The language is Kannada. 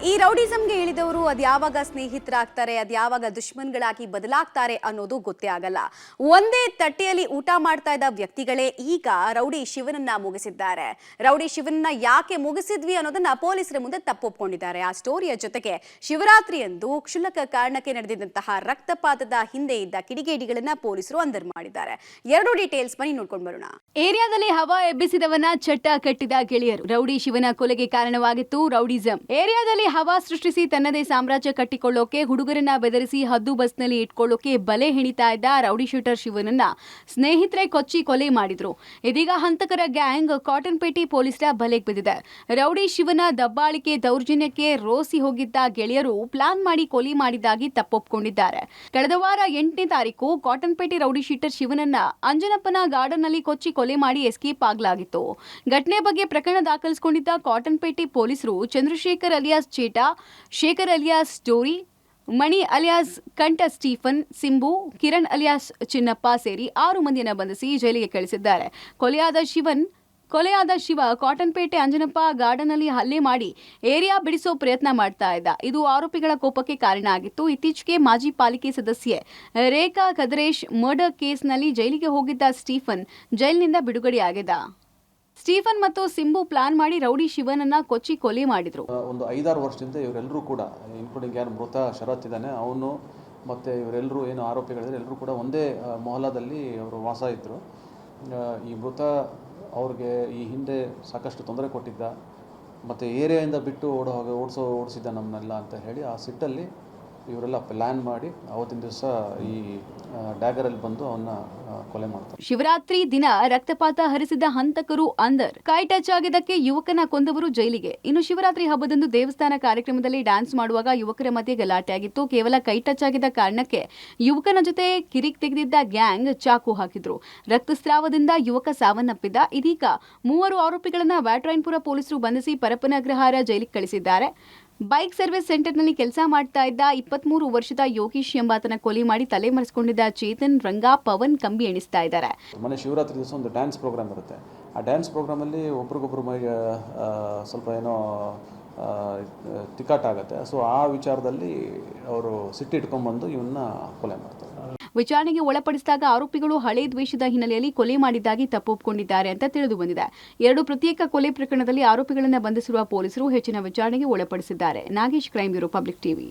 ಈ ರೌಡಿಸಂಗೆ ಇಳಿದವರು ಅದ್ಯಾವಾಗ ಸ್ನೇಹಿತರಾಗ್ತಾರೆ, ಅದ್ಯಾವಾಗ ದುಶ್ಮನ್ಗಳಾಗಿ ಬದಲಾಗ್ತಾರೆ ಅನ್ನೋದು ಗೊತ್ತೇ ಆಗಲ್ಲ. ಒಂದೇ ತಟ್ಟೆಯಲ್ಲಿ ಊಟ ಮಾಡ್ತಾ ಇದ್ದ ವ್ಯಕ್ತಿಗಳೇ ಈಗ ರೌಡಿ ಶಿವನನ್ನ ಮುಗಿಸಿದ್ದಾರೆ. ರೌಡಿ ಶಿವನನ್ನ ಯಾಕೆ ಮುಗಿಸಿದ್ವಿ ಅನ್ನೋದನ್ನ ಪೊಲೀಸರ ಮುಂದೆ ತಪ್ಪೊಪ್ಕೊಂಡಿದ್ದಾರೆ. ಆ ಸ್ಟೋರಿಯ ಜೊತೆಗೆ ಶಿವರಾತ್ರಿಯಂದು ಕ್ಷುಲ್ಲಕ ಕಾರಣಕ್ಕೆ ನಡೆದಿದ್ದಂತಹ ರಕ್ತಪಾತದ ಹಿಂದೆ ಇದ್ದ ಕಿಡಿಗೇಡಿಗಳನ್ನ ಪೊಲೀಸರು ಅಂದರ್ ಮಾಡಿದ್ದಾರೆ. ಎರಡು ಡೀಟೇಲ್ಸ್ ಬನ್ನಿ ನೋಡ್ಕೊಂಡು ಬರೋಣ. ಏರಿಯಾದಲ್ಲಿ ಹವಾ ಎಬ್ಬಿಸಿದವನ ಚಟ್ಟ ಕಟ್ಟಿದ ಗೆಳೆಯರು. ರೌಡಿ ಶಿವನ ಕೊಲೆಗೆ ಕಾರಣವಾಗಿತ್ತು ರೌಡಿಸಂ. ಏರಿಯಾದಲ್ಲಿ ಹವಾ ಸೃಷ್ಟಿಸಿ ತನ್ನದೇ ಸಾಮ್ರಾಜ್ಯ ಕಟ್ಟಿಕೊಳ್ಳೋಕೆ, ಹುಡುಗರನ್ನ ಬೆದರಿಸಿ ಹದ್ದು ಬಸ್ನಲ್ಲಿ ಇಟ್ಕೊಳ್ಳೋಕೆ ಬಲೆ ಹೆಣಿತಾ ಇದ್ದ ರೌಡಿ ಶೂಟರ್ ಶಿವನನ್ನ ಸ್ನೇಹಿತರೆ ಕೊಚ್ಚಿ ಕೊಲೆ ಮಾಡಿದ್ರು. ಇದೀಗ ಹಂತಕರ ಗ್ಯಾಂಗ್ ಕಾಟನ್ಪೇಟೆ ಪೊಲೀಸರ ಬಲೆಗೆ ಬಿದ್ದಿದೆ. ರೌಡಿ ಶಿವನ ದಬ್ಬಾಳಿಕೆ ದೌರ್ಜನ್ಯಕ್ಕೆ ರೋಸಿ ಹೋಗಿದ್ದ ಗೆಳೆಯರು ಪ್ಲಾನ್ ಮಾಡಿ ಕೊಲೆ ಮಾಡಿದ್ದಾಗಿ ತಪ್ಪೊಪ್ಕೊಂಡಿದ್ದಾರೆ. ಕಳೆದ ವಾರ 8ನೇ ತಾರೀಕು ಕಾಟನ್ಪೇಟೆ ರೌಡಿ ಶೂಟರ್ ಶಿವನನ್ನ ಅಂಜನಪ್ಪನ ಗಾರ್ಡನ್ ನಲ್ಲಿ ಕೊಚ್ಚಿ ಕೊಲೆ ಮಾಡಿ ಎಸ್ಕೇಪ್ ಆಗಲಾಗಿತ್ತು. ಘಟನೆ ಬಗ್ಗೆ ಪ್ರಕರಣ ದಾಖಲಿಸಿಕೊಂಡಿದ್ದ ಕಾಟನ್ಪೇಟೆ ಪೊಲೀಸರು ಚಂದ್ರಶೇಖರ್ ಅಲಿಯಾಸ್ ಚೇಟಾ, ಶೇಖರ್ ಅಲಿಯಾಸ್ ಡೋರಿ, ಮಣಿ ಅಲಿಯಾಸ್ ಕಂಠ ಸ್ಟೀಫನ್, ಸಿಂಬು, ಕಿರಣ್ ಅಲಿಯಾಸ್ ಚಿನ್ನಪ್ಪ ಸೇರಿ 6 ಮಂದಿಯನ್ನು ಬಂಧಿಸಿ ಜೈಲಿಗೆ ಕಳಿಸಿದ್ದಾರೆ. ಕೊಲೆಯಾದ ಶಿವ ಕಾಟನ್ಪೇಟೆ ಅಂಜನಪ್ಪ ಗಾರ್ಡನ್ ನಲ್ಲಿ ಹಲ್ಲೆ ಮಾಡಿ ಏರಿಯಾ ಬಿಡಿಸೋ ಪ್ರಯತ್ನ ಮಾಡ್ತಾ ಇದ್ದ. ಇದು ಆರೋಪಿಗಳ ಕೋಪಕ್ಕೆ ಕಾರಣ ಆಗಿತ್ತು. ಇತ್ತೀಚೆಗೆ ಮಾಜಿ ಪಾಲಿಕೆ ಸದಸ್ಯೆ ರೇಖಾ ಕದರೇಶ್ ಮರ್ಡರ್ ಕೇಸ್ನಲ್ಲಿ ಜೈಲಿಗೆ ಹೋಗಿದ್ದ ಸ್ಟೀಫನ್ ಜೈಲಿನಿಂದ ಬಿಡುಗಡೆಯಾಗಿದ್ದ. ಸ್ಟೀಫನ್ ಮತ್ತು ಸಿಂಬು ಪ್ಲಾನ್ ಮಾಡಿ ರೌಡಿ ಶಿವನನ್ನ ಕೊಚ್ಚಿ ಕೊಲೆ ಮಾಡಿದ್ರು. ಒಂದು 5-6 ವರ್ಷದಿಂದ ಇವರೆಲ್ಲರೂ ಕೂಡ ಇನ್ಕ್ಲೂಡಿಂಗ್ ಯಾರು ಮೃತ ಶರತ್ ಇದ್ದಾನೆ ಅವನು ಮತ್ತು ಇವರೆಲ್ಲರೂ ಏನು ಆರೋಪಿಗಳಿದ್ದಾರೆ ಎಲ್ಲರೂ ಕೂಡ ಒಂದೇ ಮೊಹಲ್ಲಾದಲ್ಲಿ ಅವರು ವಾಸ ಇದ್ದರು. ಈ ಮೃತ ಅವ್ರಿಗೆ ಈ ಹಿಂದೆ ಸಾಕಷ್ಟು ತೊಂದರೆ ಕೊಟ್ಟಿದ್ದ ಮತ್ತು ಏರಿಯಾಯಿಂದ ಬಿಟ್ಟು ಓಡಿಸಿದ್ದ ನಮ್ಮನ್ನೆಲ್ಲ ಅಂತ ಹೇಳಿ ಆ ಸಿಟ್ಟಲ್ಲಿ ಇವರೆಲ್ಲ ಪ್ಲ್ಯಾನ್ ಮಾಡಿ ಅವತ್ತಿನ ದಿವಸ ಈ ಡ್ಯಾಗರಲ್ಲಿ ಬಂದು ಅವನ್ನ ಕೊಲೆ ಮಾಡ್ತಾರೆ. ಶಿವರಾತ್ರಿ ದಿನ ರಕ್ತಪಾತ ಹರಿಸಿದ ಹಂತಕರು ಅಂದರ್. ಕೈ ಟಚ್ ಆಗಿದ್ದಕ್ಕೆ ಯುವಕನ ಕೊಂದವರು ಜೈಲಿಗೆ. ಇನ್ನು ಶಿವರಾತ್ರಿ ಹಬ್ಬದಂದು ದೇವಸ್ಥಾನ ಕಾರ್ಯಕ್ರಮದಲ್ಲಿ ಡ್ಯಾನ್ಸ್ ಮಾಡುವಾಗ ಯುವಕರ ಮಧ್ಯೆ ಗಲಾಟೆ ಆಗಿತ್ತು. ಕೇವಲ ಕೈ ಟಚ್ ಆಗಿದ್ದ ಕಾರಣಕ್ಕೆ ಯುವಕನ ಜೊತೆ ಕಿರಿಕ್ ತೆಗೆದಿದ್ದ ಗ್ಯಾಂಗ್ ಚಾಕು ಹಾಕಿದ್ರು. ರಕ್ತಸ್ರಾವದಿಂದ ಯುವಕ ಸಾವನ್ನಪ್ಪಿದ್ದ. ಇದೀಗ 3 ಆರೋಪಿಗಳನ್ನ ವ್ಯಾಟ್ರಾಯನ್ಪುರ ಪೊಲೀಸರು ಬಂಧಿಸಿ ಪರಪ್ಪನಗ್ರಹಾರ ಜೈಲಿಗೆ ಕಳಿಸಿದ್ದಾರೆ. ಬೈಕ್ ಸರ್ವಿಸ್ ಸೆಂಟರ್ನಲ್ಲಿ ಕೆಲಸ ಮಾಡ್ತಾ ಇದ್ದ 23 ವರ್ಷದ ಯೋಗೀಶ್ ಎಂಬಾತನ ಕೊಲೆ ಮಾಡಿ ತಲೆ ಮರೆಸಿಕೊಂಡಿದ್ದ ಚೇತನ್, ರಂಗ, ಪವನ್ ಕಂಬಿ ಎಣಿಸ್ತಾ ಇದ್ದಾರೆ. ಮೊನ್ನೆ ಶಿವರಾತ್ರಿ ದಿವಸ ಒಂದು ಡ್ಯಾನ್ಸ್ ಪ್ರೋಗ್ರಾಮ್ ಇರುತ್ತೆ. ಆ ಡ್ಯಾನ್ಸ್ ಪ್ರೋಗ್ರಾಮಲ್ಲಿ ಒಬ್ರಿಗೊಬ್ರು ಸ್ವಲ್ಪ ಏನೋ ತಿಕ್ಕಾಟ ಆಗುತ್ತೆ. ಸೊ ಆ ವಿಚಾರದಲ್ಲಿ ಅವರು ಸಿಟ್ಟಿಟ್ಕೊಂಡ್ಬಂದು ಇವನ್ನ ಕೊಲೆ ಮಾಡ್ತಾರೆ. ವಿಚಾರಣೆಗೆ ಒಳಪಡಿಸಿದಾಗ ಆರೋಪಿಗಳು ಹಳೆ ದ್ವೇಷದ ಹಿನ್ನೆಲೆಯಲ್ಲಿ ಕೊಲೆ ಮಾಡಿದ್ದಾಗಿ ತಪ್ಪೊಪ್ಪಿಕೊಂಡಿದ್ದಾರೆ ಅಂತ ತಿಳಿದು ಬಂದಿದೆ. 2 ಪ್ರತ್ಯೇಕ ಕೊಲೆ ಪ್ರಕರಣದಲ್ಲಿ ಆರೋಪಿಗಳನ್ನು ಬಂಧಿಸಿರುವ ಪೊಲೀಸರು ಹೆಚ್ಚಿನ ವಿಚಾರಣೆಗೆ ಒಳಪಡಿಸಿದ್ದಾರೆ. Nagesh, crime bureau, public TV.